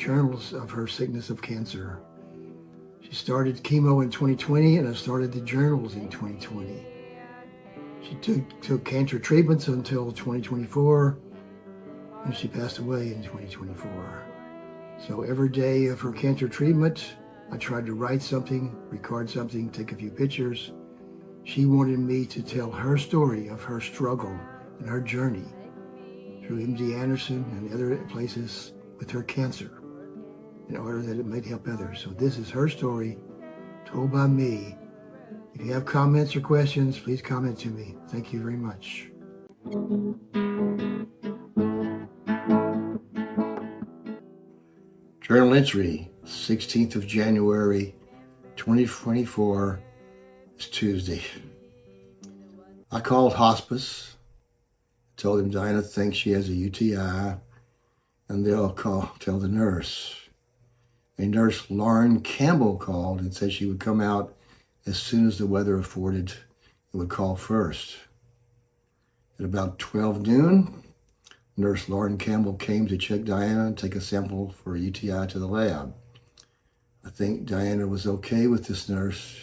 journals of her sickness of cancer. She started chemo in 2020, and I started the journals in 2020. She took cancer treatments until 2024, and she passed away in 2024. So every day of her cancer treatment, I tried to write something, record something, take a few pictures. She wanted me to tell her story of her struggle and her journey through MD Anderson and other places with her cancer in order that it might help others. So this is her story told by me. If you have comments or questions, please comment to me. Thank you very much. Journal entry, 16th of January, 2024. It's Tuesday. I called hospice, told them Diana thinks she has a UTI, and they'll tell the nurse. A nurse, Lauren Campbell, called and said she would come out as soon as the weather afforded. It would call first. At about 12 noon, Nurse Lauren Campbell came to check Diana and take a sample for a UTI to the lab. I think Diana was okay with this nurse.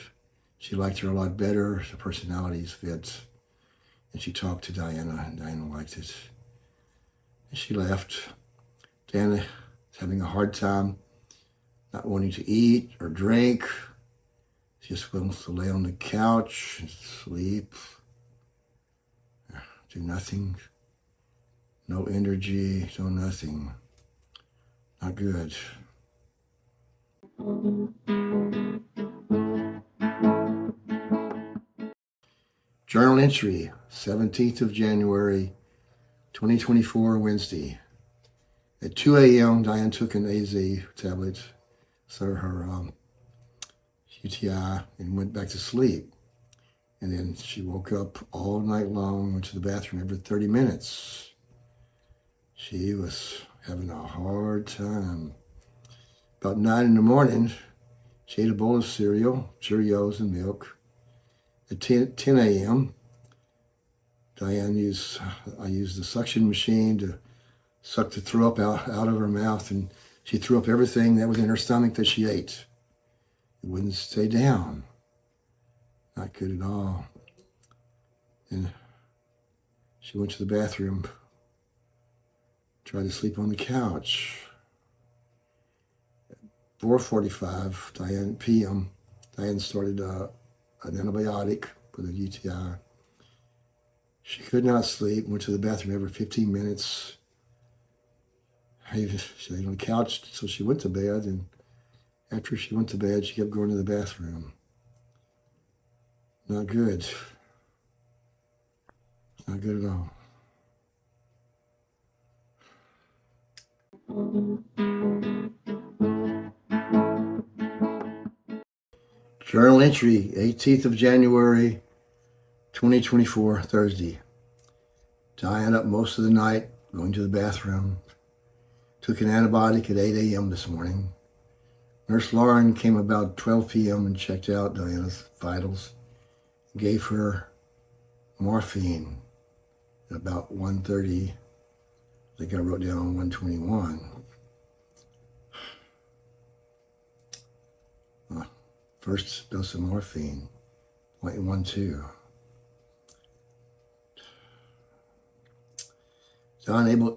She liked her a lot better. The personalities fit. And she talked to Diana, and Diana liked it. And she left. Diana is having a hard time, not wanting to eat or drink. She just wants to lay on the couch and sleep. Do nothing. No energy, no nothing. Not good. Journal entry, 17th of January, 2024, Wednesday. At 2 a.m., Diane took an AZ tablet, so her UTI, and went back to sleep. And then she woke up all night long, went to the bathroom every 30 minutes. She was having a hard time. About 9 in the morning, she ate a bowl of cereal, Cheerios and milk. At 10 a.m., I used the suction machine to suck the throw up out of her mouth, and she threw up everything that was in her stomach that she ate. It wouldn't stay down. Not good at all. And she went to the bathroom, tried to sleep on the couch. At 4:45 p.m., Diane started an antibiotic for the UTI. She could not sleep, went to the bathroom every 15 minutes. She laid on the couch, so she went to bed, and after she went to bed, she kept going to the bathroom. Not good. Not good at all. Journal entry, 18th of January, 2024, Thursday. Diane up most of the night, going to the bathroom. Took an antibiotic at 8 a.m. this morning. Nurse Lauren came about 12 p.m. and checked out Diana's vitals. Gave her morphine at about 1:30. I think I wrote down 1:21. First dose of morphine, 0.12.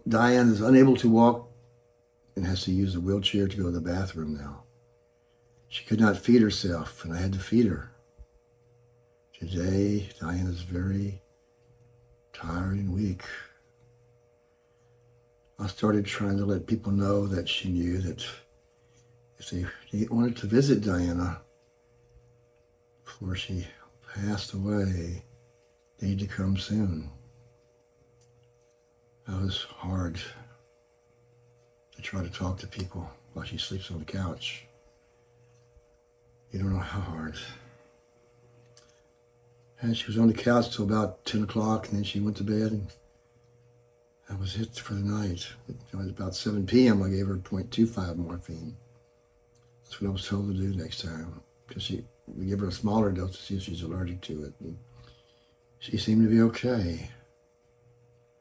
Diane is unable to walk and has to use a wheelchair to go to the bathroom now. She could not feed herself, and I had to feed her. Today, Diane is very tired and weak. I started trying to let people know that she knew that if they wanted to visit Diana before she passed away, they need to come soon. That was hard to try to talk to people while she sleeps on the couch. You don't know how hard. And she was on the couch till about 10 o'clock, and then she went to bed, and that was it for the night. It was about 7 p.m. I gave her 0.25 morphine. That's what I was told to do next time, because we give her a smaller dose to see if she's allergic to it. And she seemed to be okay.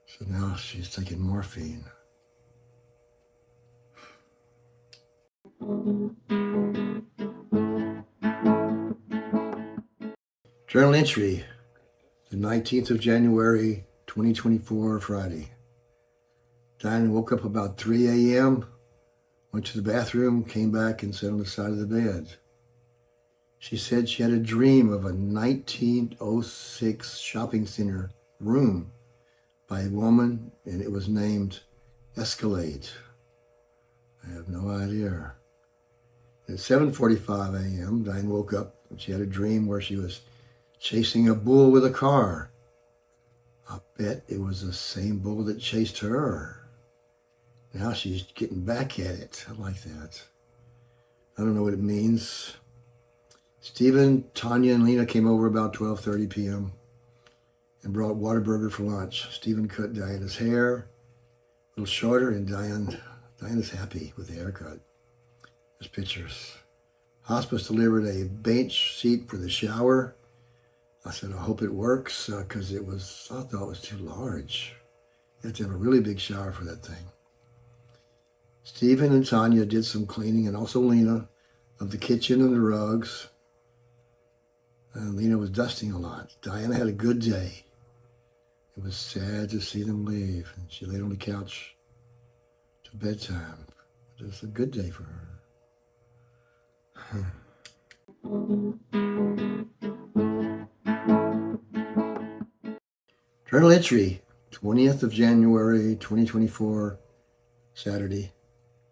So now she's taking morphine. Journal entry, the 19th of January, 2024, Friday. Diane woke up about 3 a.m., went to the bathroom, came back and sat on the side of the bed. She said she had a dream of a 1906 shopping center room by a woman, and it was named Escalade. I have no idea. At 7:45 a.m., Diane woke up and she had a dream where she was chasing a bull with a car. I bet it was the same bull that chased her. Now she's getting back at it. I like that. I don't know what it means. Stephen, Tanya, and Leena came over about 12:30 p.m. and brought Whataburger for lunch. Stephen cut Diana's hair a little shorter, and Diana's happy with the haircut. There's pictures. Hospice delivered a bench seat for the shower. I said, I hope it works, because I thought it was too large. You have to have a really big shower for that thing. Stephen and Tanya did some cleaning, and also Leena, of the kitchen and the rugs. And Leena was dusting a lot. Diana had a good day. It was sad to see them leave, and she laid on the couch till bedtime. It was a good day for her. Journal entry, 20th of January, 2024, Saturday.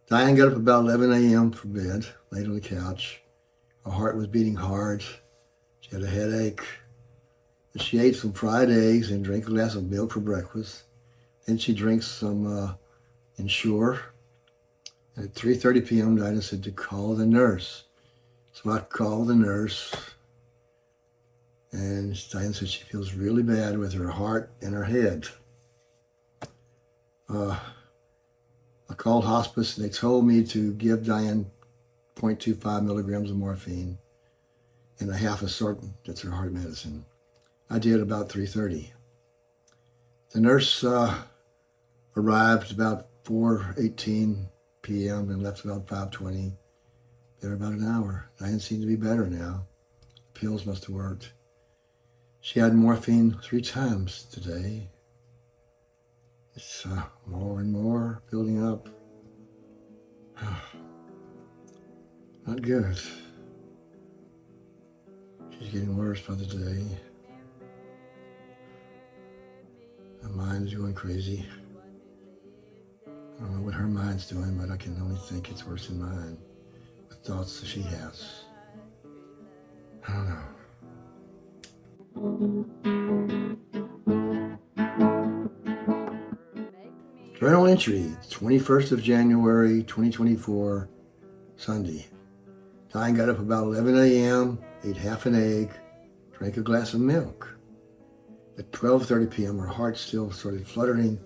Diane got up about 11 a.m. for bed, laid on the couch. Her heart was beating hard. She had a headache. She ate some fried eggs and drank a glass of milk for breakfast. Then she drank some Ensure. At 3:30 p.m., Diana said to call the nurse. So I called the nurse, and Diane said she feels really bad with her heart and her head. I called hospice, and they told me to give Diane 0.25 milligrams of morphine and a half a sortant, that's her heart medicine. I did about 3:30. The nurse arrived about 4:18 p.m. and left about 5:20. There about an hour. Diane seemed to be better now. The pills must have worked. She had morphine 3 times today. It's more and more building up. Not good. She's getting worse by the day. Her mind is going crazy. I don't know what her mind's doing, but I can only think it's worse than mine with thoughts that she has. I don't know. Journal entry, 21st of January, 2024, Sunday. Diane got up about 11 a.m., ate half an egg, drank a glass of milk. At 12:30 p.m., her heart still started fluttering,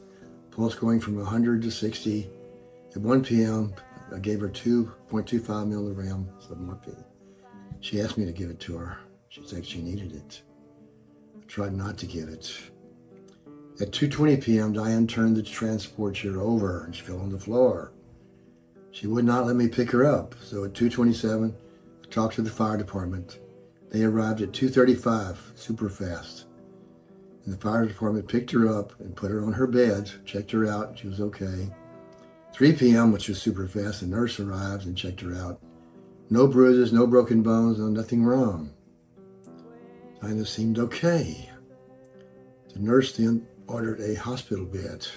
pulse going from 100 to 60. At 1 p.m., I gave her 2.25 milligrams of morphine. She asked me to give it to her. She said she needed it. I tried not to give it. At 2:20 p.m., Diane turned the transport chair over and she fell on the floor. She would not let me pick her up, so at 2:27, I talked to the fire department. They arrived at 2:35, super fast. And the fire department picked her up and put her on her bed, checked her out, she was okay. 3 p.m., which was super fast, the nurse arrived and checked her out. No bruises, no broken bones, nothing wrong. Diana seemed okay. The nurse then ordered a hospital bed.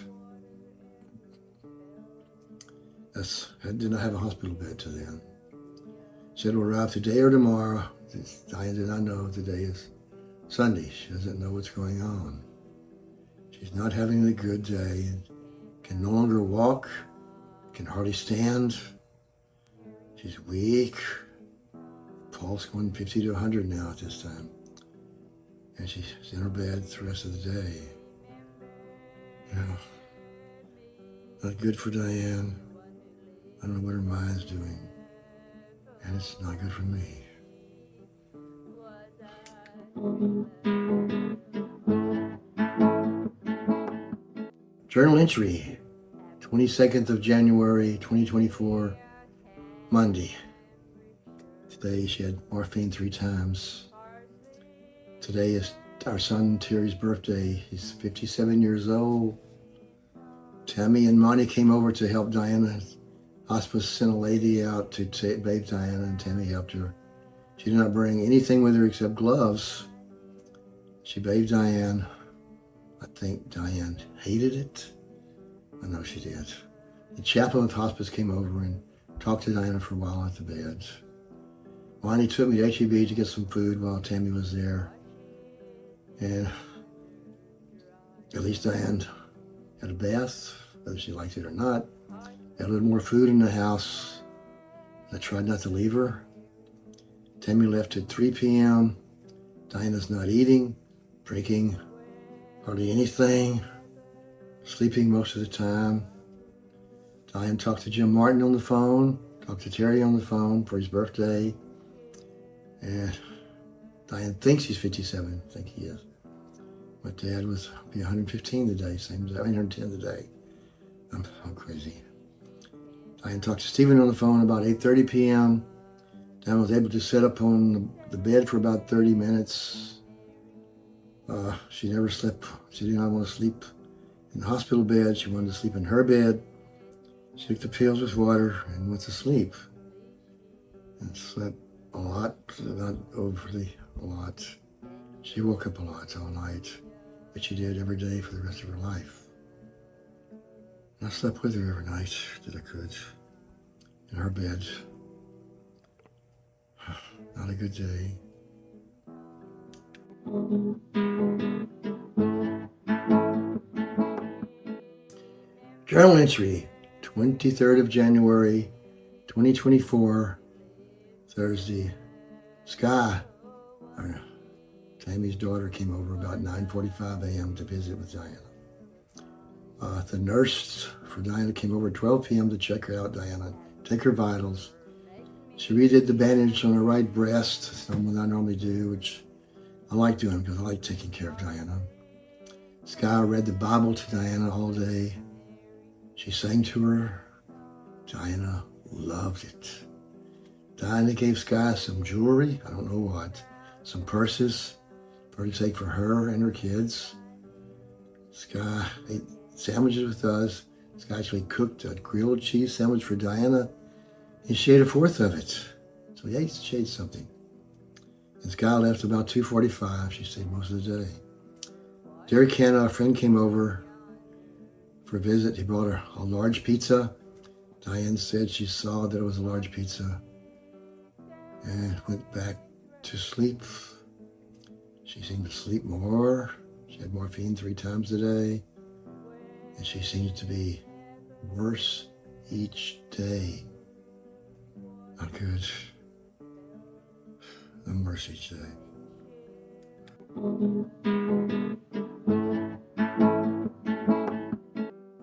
I did not have a hospital bed till then. She said it will arrive today or tomorrow. Diane did not know today is Sunday. She doesn't know what's going on. She's not having a good day. Can no longer walk. Can hardly stand. She's weak. Pulse going 50 to 100 now at this time. And she's in her bed the rest of the day. Not good for Diane. I don't know what her mind's doing. And it's not good for me. Journal entry, 22nd of January, 2024, Monday. Today she had morphine 3 times. Today is our son Terry's birthday. He's 57 years old. Tammy and Monty came over to help Diana. Hospice sent a lady out to bathe Diana, and Tammy helped her. She did not bring anything with her except gloves. She bathed Diane. I think Diane hated it. I know she did. The chaplain of hospice came over and talked to Diana for a while at the bed. Monty took me to HEB to get some food while Tammy was there. And at least Diane had a bath, whether she liked it or not. Had a little more food in the house. I tried not to leave her. Tammy left at 3 p.m. Diana's not eating, drinking, hardly anything, sleeping most of the time. Diane talked to Jim Martin on the phone, talked to Terry on the phone for his birthday. And Diane thinks he's 57, I think he is. My dad was be 115 today, same as 110 today. I'm crazy. Diane talked to Stephen on the phone about 8:30 p.m. Diane was able to sit up on the bed for about 30 minutes. She never slept. She did not want to sleep in the hospital bed. She wanted to sleep in her bed. She took the pills with water and went to sleep. And slept a lot, not overly a lot. She woke up a lot all night, but she did every day for the rest of her life. And I slept with her every night that I could, in her bed. Not a good day. Journal entry, 23rd of January, 2024, Thursday. Sky, Tammy's daughter, came over about 9:45 a.m. to visit with Diana. The nurse for Diana came over at 12 p.m. to check her out, Diana, take her vitals. She redid the bandage on her right breast, something I normally do, which I like doing because I like taking care of Diana. Sky read the Bible to Diana all day. She sang to her. Diana loved it. Diana gave Sky some jewelry, I don't know what, some purses for her to take for her and her kids. Sky ate sandwiches with us. Sky actually cooked a grilled cheese sandwich for Diana, and she ate a fourth of it. So she ate something. And Sky left about 2:45. She stayed most of the day. Derek Hanna, a friend, came over for a visit. He brought her a large pizza. Diane said she saw that it was a large pizza and went back to sleep. She seemed to sleep more. She had morphine 3 times a day. And she seems to be worse each day. Not good. I'm worse each day.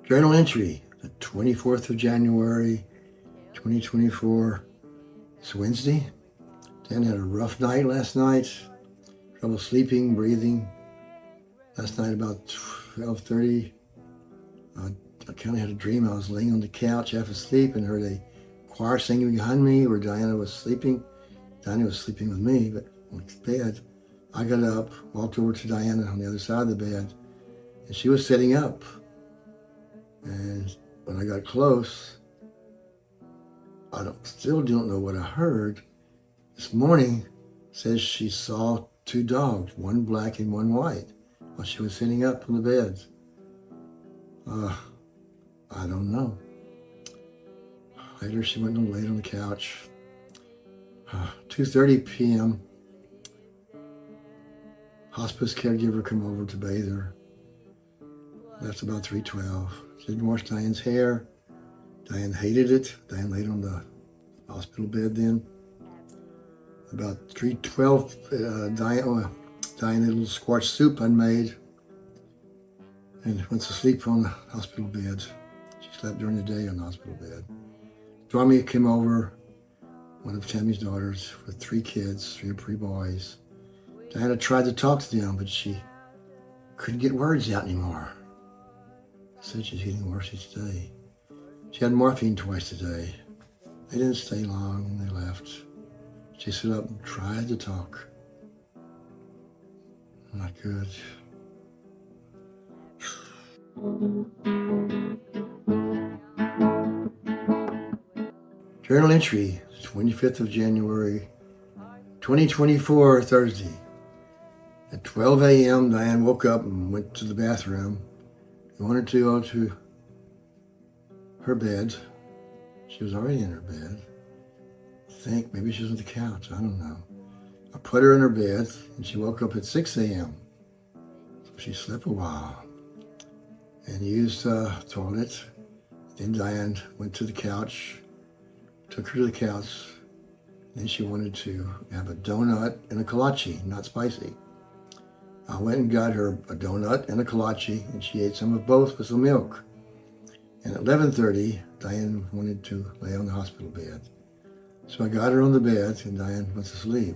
Journal entry, the 24th of January, 2024. It's Wednesday. Dan had a rough night last night. Trouble sleeping, breathing. Last night about 12:30, I kind of had a dream. I was laying on the couch half asleep and heard a choir singing behind me where Diana was sleeping. Diana was sleeping with me, but on the bed. I got up, walked over to Diana on the other side of the bed, and she was sitting up. And when I got close, still don't know what I heard. This morning says she saw 2 dogs, one black and one white, while she was sitting up on the bed. I don't know. Later, she went and laid on the couch. 2:30 p.m. Hospice caregiver come over to bathe her. That's about 3:12. She didn't wash Diane's hair. Diane hated it. Diane laid on the hospital bed then. About 3:12, Diane ate a little squash soup I made and went to sleep on the hospital bed. She slept during the day on the hospital bed. Stormy came over, one of Tammy's daughters, with 3 kids, 3 boys. Diana tried to talk to them, but she couldn't get words out anymore. Said she's getting worse each day. She had morphine twice a day. They didn't stay long and they left. She stood up and tried to talk. Not good. Journal entry, 25th of January, 2024, Thursday. At 12 a.m., Diane woke up and went to the bathroom. She wanted to go to her bed. She was already in her bed. I think maybe she was on the couch. I don't know. I put her in her bed, and she woke up at 6 a.m. So she slept a while and used the toilet. Then Diane went to the couch, took her to the couch. Then she wanted to have a donut and a kolache, not spicy. I went and got her a donut and a kolache, and she ate some of both with some milk. And at 11:30, Diane wanted to lay on the hospital bed. So I got her on the bed, and Diane went to sleep.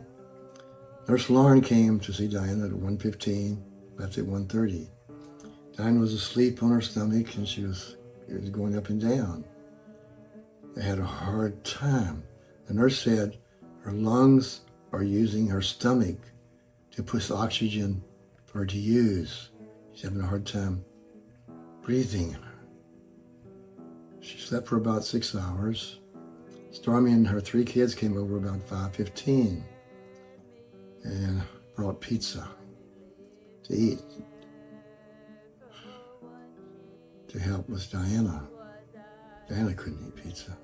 Nurse Lauren came to see Diane at 1:15, left at 1:30. Diane was asleep on her stomach, and it was going up and down. They had a hard time. The nurse said her lungs are using her stomach to push oxygen for her to use. She's having a hard time breathing. She slept for about 6 hours. Stormy and her 3 kids came over about 5:15 and brought pizza to eat to help with Daiana. Daiana couldn't eat pizza.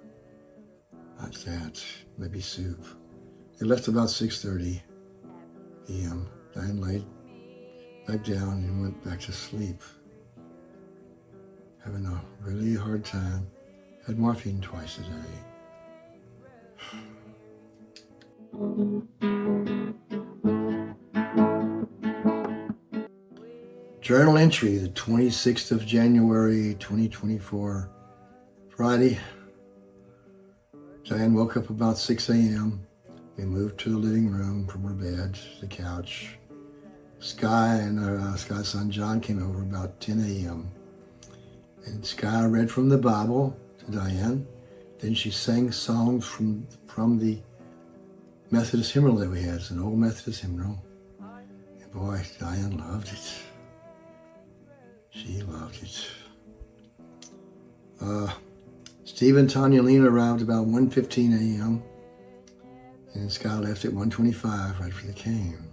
Not that, maybe soup. They left about 6:30 p.m. Diane laid back down and went back to sleep. Having a really hard time. Had morphine twice a day. Journal entry, the 26th of January, 2024, Friday. Diane woke up about 6 a.m. We moved to the living room from her bed to the couch. Sky and Sky's son John came over about 10 a.m. And Sky read from the Bible to Diane. Then she sang songs from the Methodist hymnal that we had. It's an old Methodist hymnal. And boy, Diane loved it. She loved it. Steve and Tanya and Leena arrived about 1:15 a.m. And Sky left at 1:25 right after they came.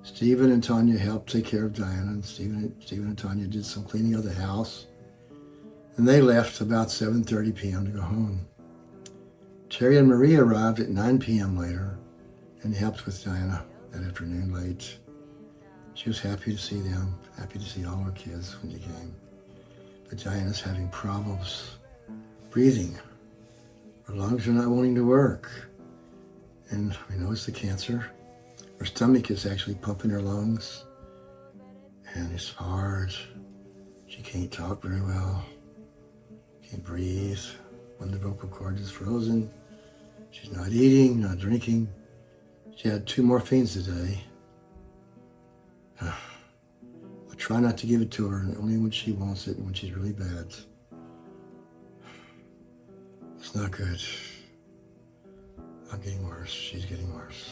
Stephen and Tanya helped take care of Diana, and Stephen and Tanya did some cleaning of the house. And they left about 7:30 p.m. to go home. Terry and Marie arrived at 9 p.m. later and helped with Diana that afternoon late. She was happy to see them, happy to see all her kids when they came. But Diana's having problems breathing. Her lungs are not wanting to work. And we know it's the cancer. Her stomach is actually pumping her lungs. And it's hard. She can't talk very well. Can't breathe. One of the vocal cords is frozen. She's not eating, not drinking. She had 2 morphines today. I try not to give it to her, only when she wants it and when she's really bad. It's not good. I'm getting worse. She's getting worse.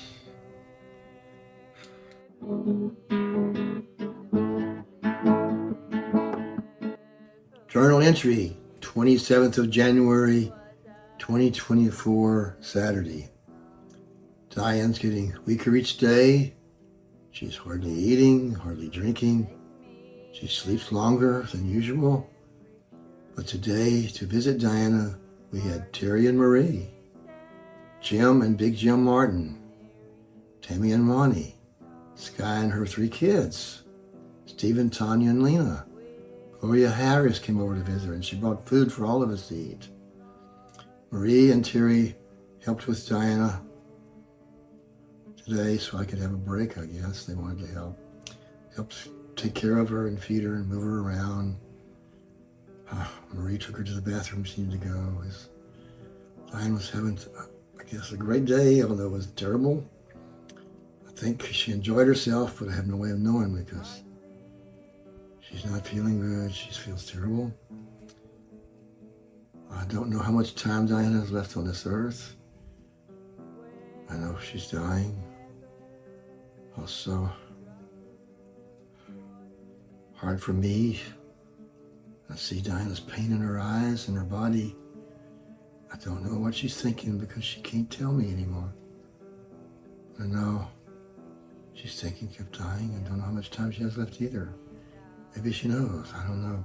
Journal entry, 27th of January, 2024, Saturday. Diane's getting weaker each day. She's hardly eating, hardly drinking. She sleeps longer than usual. But today, to visit Diana, we had Terry and Marie, Jim and Big Jim Martin, Tammy and Monty, Sky and her 3 kids, Stephen, Tanya, and Leena. Gloria Harris came over to visit her, and she brought food for all of us to eat. Marie and Terry helped with Diana today so I could have a break, I guess. They wanted to help take care of her and feed her and move her around. Marie took her to the bathroom she needed to go. Diane was having, I guess, a great day, although it was terrible. I think she enjoyed herself, but I have no way of knowing because she's not feeling good. She feels terrible. I I don't know how much time Diana has left on this earth. I know she's dying. Also, hard for me. I see Diana's pain in her eyes and her body. I don't know what she's thinking because she can't tell me anymore. I know she's thinking of dying and don't know how much time she has left either. Maybe she knows, I don't know.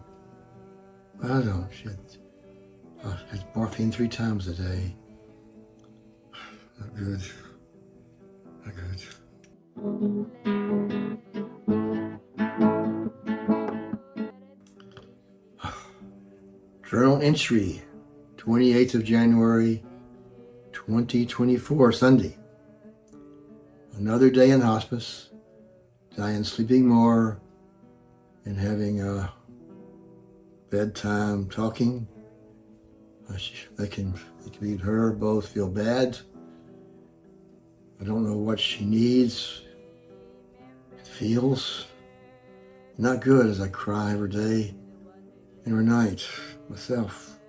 But I don't. She has morphine 3 times a day. Not good. Not good. Journal entry, 28th of January, 2024, Sunday. Another day in hospice. Diane sleeping more and having a bedtime talking. They can make her both feel bad. I don't know what she needs. It feels not good as I cry every day and every night myself.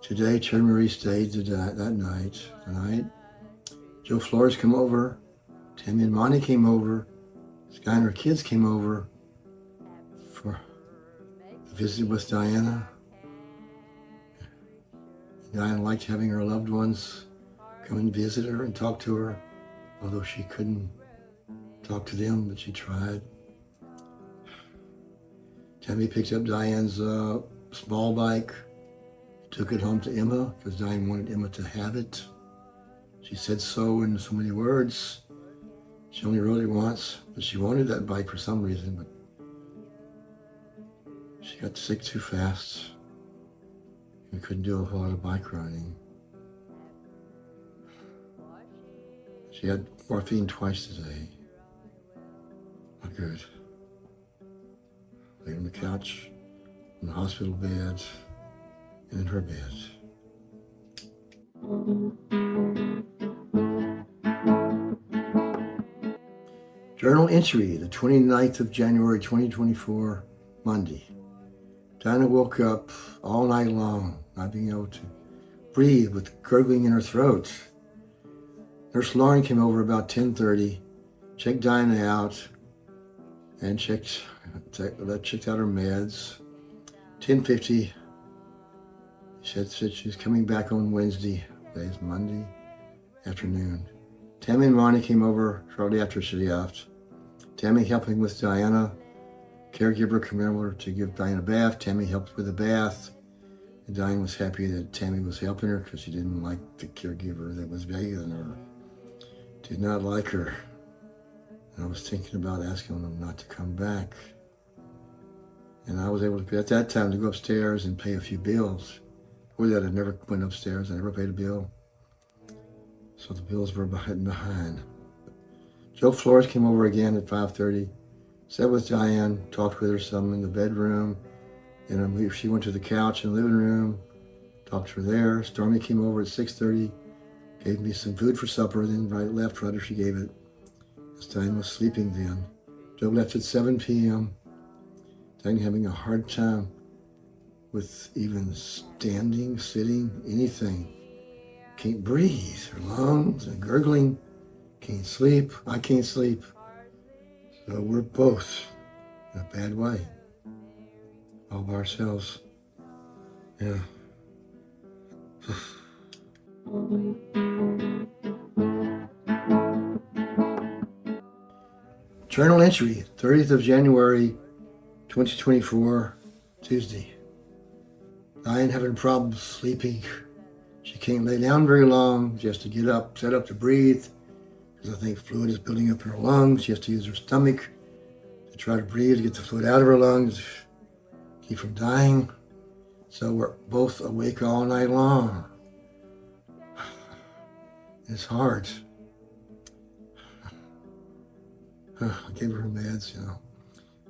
Today, Cherry Marie stayed that night. Tonight, Joe Flores came over. Tammy and Monty came over. Sky and her kids came over for a visit with Diana. Diana liked having her loved ones come and visit her and talk to her, although she couldn't talk to them, but she tried. Tammy picked up Diane's small bike, took it home to Emma because Diane wanted Emma to have it. She said so in so many words. She only wrote it once, but she wanted that bike for some reason, but she got sick too fast. We couldn't do a whole lot of bike riding. She had morphine twice today. Not good. Laid on the couch, on the hospital bed, and in her bed. Journal entry, the 29th of January, 2024, Monday. Diana woke up all night long, not being able to breathe with gurgling in her throat. Nurse Lauren came over about 10:30, checked Diana out, and checked out her meds. 10:50, she said she was coming back on Wednesday. Today's Monday afternoon. Tammy and Monty came over shortly after she left. Tammy helping with Diana. Caregiver came over to give Diana a bath. Tammy helped with the bath. And Diane was happy that Tammy was helping her because she didn't like the caregiver that was bathing her. Did not like her. And I was thinking about asking them not to come back. And I was able to, at that time, to go upstairs and pay a few bills. Before that, I never went upstairs. I never paid a bill. So the bills were behind. Joe Flores came over again at 5:30. Sat with Diane, talked with her some in the bedroom. And she went to the couch in the living room, talked to her there. Stormy came over at 6:30, gave me some food for supper, then left right after she gave it. Because Diane was sleeping then. Joe left at 7 p.m. Diane having a hard time with even standing, sitting, anything. Can't breathe, her lungs and gurgling. Can't sleep, I can't sleep. So we're both in a bad way. All by ourselves. Yeah. Journal entry, 30th of January, 2024, Tuesday. Diane having problems sleeping. She can't lay down very long. She has to get up, set up to breathe, because I think fluid is building up in her lungs. She has to use her stomach to try to breathe, to get the fluid out of her lungs, keep from dying. So we're both awake all night long. It's hard. I gave her meds,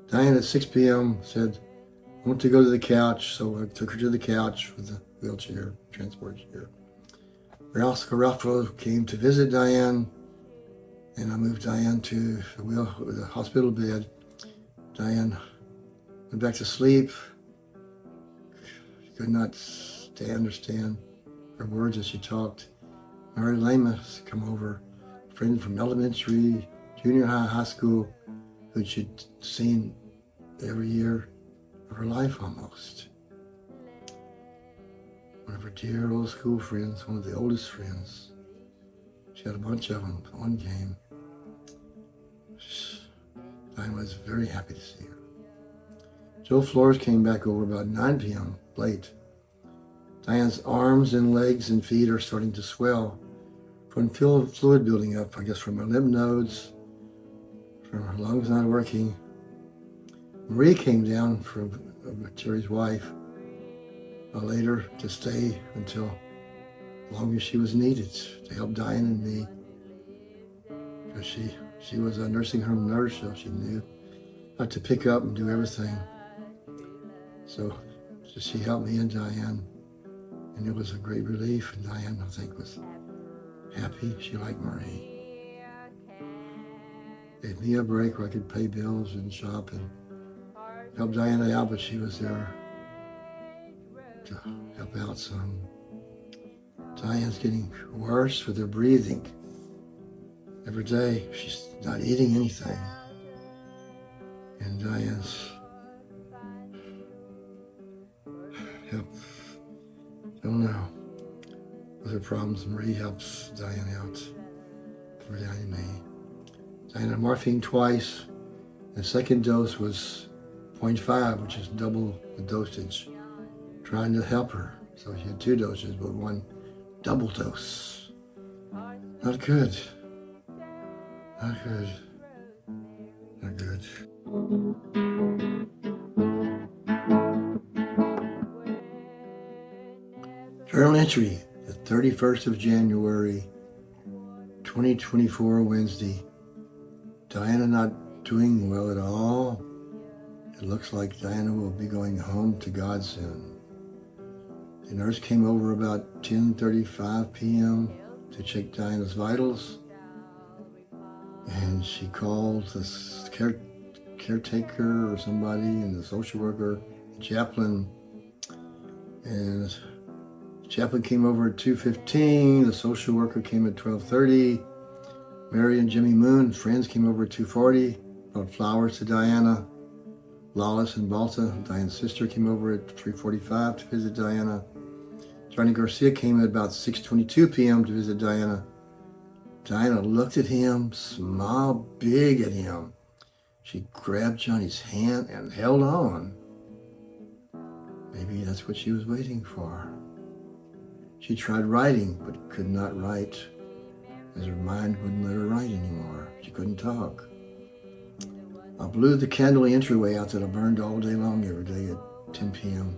Diane at 6 p.m. said, I want to go to the couch, so I took her to the couch with the wheelchair, transport chair. Ralph Garofalo came to visit Diane, and I moved Diane to the hospital bed. Diane went back to sleep. She could not stand to understand her words as she talked. Mary Lama's come over, a friend from elementary, junior high, high school, who she'd seen every year of her life almost. One of her dear old school friends, one of the oldest friends. She had a bunch of them. One came. Diane was very happy to see her. Joe Flores came back over about 9 p.m. late. Diane's arms and legs and feet are starting to swell from fluid building up, I guess from her lymph nodes, from her lungs not working. Marie came down from Terry's wife later to stay until as long as she was needed to help Diane and me, because she was a nursing home nurse, so she knew how to pick up and do everything. So she helped me and Diane, and it was a great relief. And Diane, I think, was happy. She liked Marie. Gave me a break where I could pay bills and shop and help Diana out, but she was there to help out some. Diane's getting worse with her breathing. Every day she's not eating anything. And Diane's help, I don't know, with her problems. Marie helps Diane out for Diane and me. Diane had morphine twice. The second dose was 0.5, which is double the dosage, trying to help her. So she had 2 doses, but 1 double dose. Not good. Not good. Not good. Journal entry, the 31st of January, 2024, Wednesday. Diana not doing well at all. It looks like Diana will be going home to God soon. The nurse came over about 10:35 p.m. to check Diana's vitals, and she called the caretaker or somebody, and the social worker, the chaplain, and the chaplain came over at 2:15. The social worker came at 12:30. Mary and Jimmy Moon, friends, came over at 2:40, brought flowers to Diana. Lolis and Balta, Diane's sister, came over at 3:45 to visit Diana. Johnny Garcia came at about 6:22 p.m. to visit Diana. Diana looked at him, smiled big at him. She grabbed Johnny's hand and held on. Maybe that's what she was waiting for. She tried writing, but could not write, as her mind wouldn't let her write anymore. She couldn't talk. I blew the candle entryway out that I burned all day long every day at 10 p.m.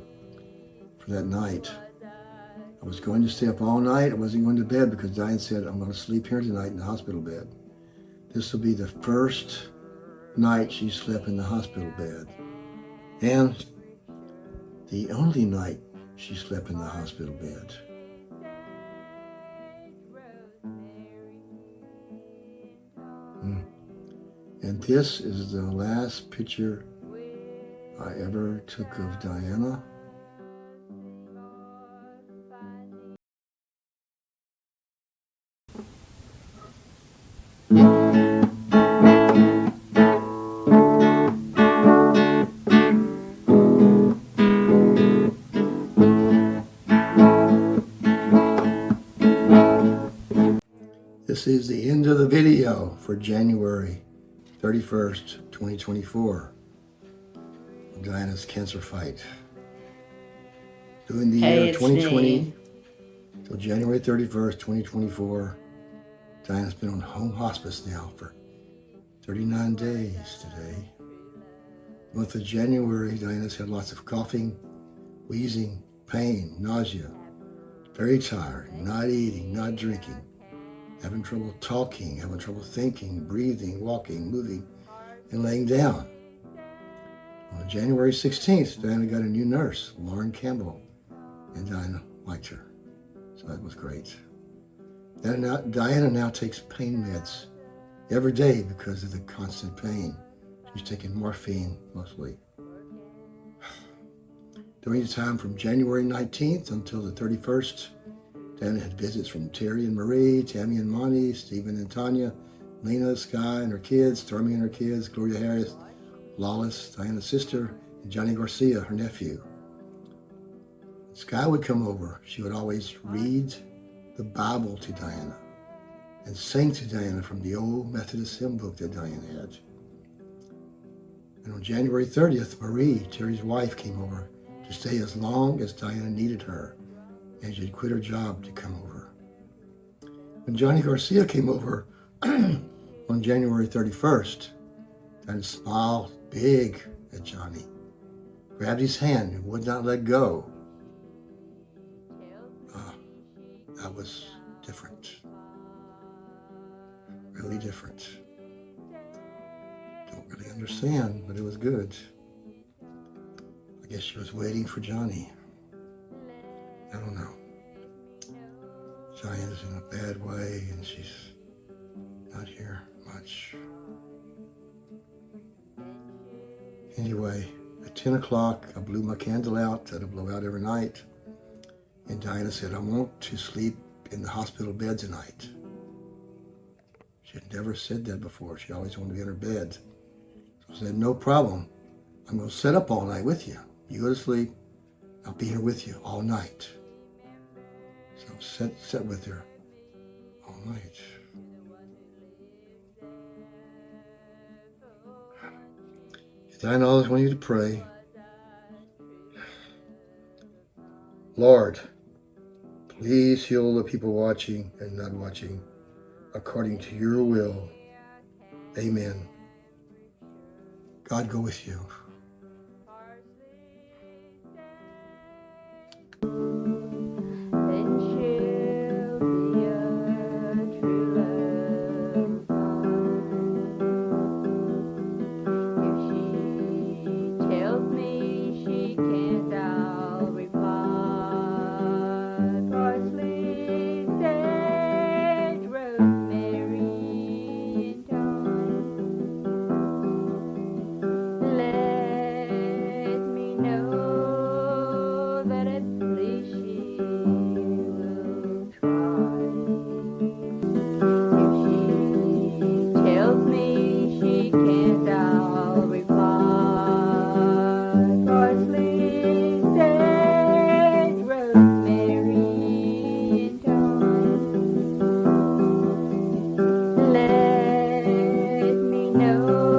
for that night. I was going to stay up all night. I wasn't going to bed because Diane said, I'm going to sleep here tonight in the hospital bed. This will be the first night she slept in the hospital bed. And the only night she slept in the hospital bed. And this is the last picture I ever took of Diana. This is the end of the video for January 31st, 2024. Diana's cancer fight. During the year 2020 till January 31st, 2024, Diana's been on home hospice now for 39 days today. The month of January, Diana's had lots of coughing, wheezing, pain, nausea, very tired, not eating, not drinking, having trouble talking, having trouble thinking, breathing, walking, moving, and laying down. On January 16th, Diana got a new nurse, Lauren Campbell, and Diana liked her. So that was great. Diana now takes pain meds every day because of the constant pain. She's taking morphine mostly. During the time from January 19th until the 31st, Diana had visits from Terry and Marie, Tammy and Monty, Stephen and Tanya, Leena, Sky and her kids, Stormy and her kids, Gloria Harris, Lolis, Diana's sister, and Johnny Garcia, her nephew. Sky would come over. She would always read the Bible to Diana and sing to Diana from the old Methodist hymn book that Diane had. And on January 30th, Marie, Terry's wife, came over to stay as long as Diana needed her, and she'd quit her job to come over. When Johnny Garcia came over on January 31st, Diana smiled big at Johnny, grabbed his hand and would not let go. That was different. Really different. Don't really understand, but it was good. I guess she was waiting for Johnny. I don't know. Diana's in a bad way and she's not here much. Anyway, at 10 o'clock, I blew my candle out. I blow out every night. And Diana said, I want to sleep in the hospital bed tonight. She had never said that before. She always wanted to be in her bed. So I said, no problem. I'm going to sit up all night with you. You go to sleep. I'll be here with you all night. So I sat with her all night. Diana always wanted you to pray. Lord, please heal the people watching and not watching according to your will. Amen. God go with you. Let me know